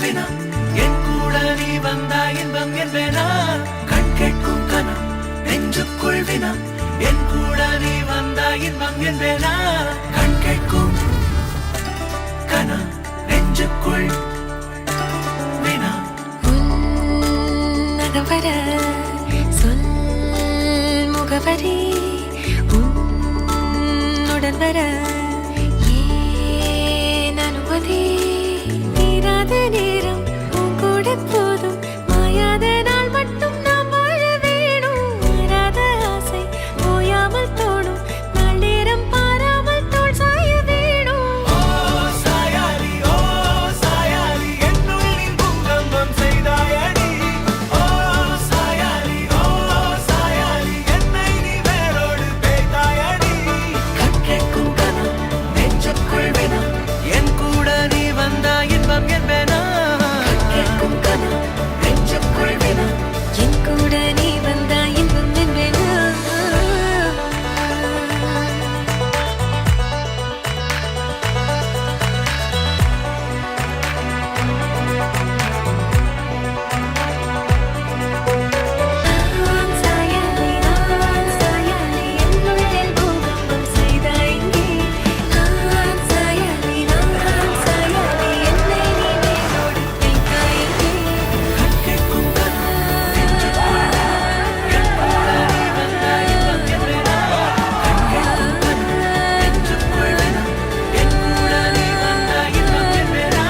வினா என் கூட நீ வந்தா இன்பம் என்பேனா கண் கேட்கும் கனம் நெஞ்சுக்குள் வினா என் கூட நீ வந்தா இன்பம் என்பேனா கண் கேட்கும் கனம் நெஞ்சுக்குள் வினா உன்னகவர சொல் முகவரி உன்னுடன் வர ஏன் அனுமதி தீராத நேரம் உன் கூட போதும் மாயாத நாள் மட்டும் நாம் வாழ வேணும் மாறாத ஆசை ஓயாமல் தோணும் நாள் நேரம் பாராமல் தோள் சாய வேணும் ஓ சாயாலி என்னுள் நீ பூகம்பம் செய்தாயடி ஓ சாயாலி என்னை நீ வேரோடு பேய்த்தாயடி கண் கேட்கும் கனம் நெஞ்சுக்குள் வினா என் கூட நீ வந்தா இன்பம் என்பேனா கண் கேட்கும் கனம் நெஞ்சுக்குள் வினா என் கூட நீ வந்தா இன்பம் என்பேனா நான் சாயாலி என்னுள் பூகம்பம் செய்தாயங்கே நான் சாயாலி என்னை நீ வேரோடு பேய்த்தாயங்கே கண் கேட்கும் கனம் நெஞ்சுக்குள் என் கூட நீ வந்தா இன்பம் என்பேனா கண் கேட்கும் கனம் நெஞ்சுக்குள் வினா என் கூட நீ வந்தா இன்பம் என்பேனா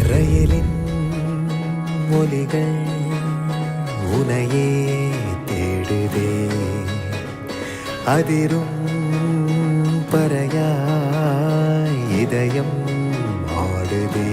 ரயிலின் ஒலிகள் உனையே தேடுதே அதிரும் பறையாய் இதயம் ஆடுதே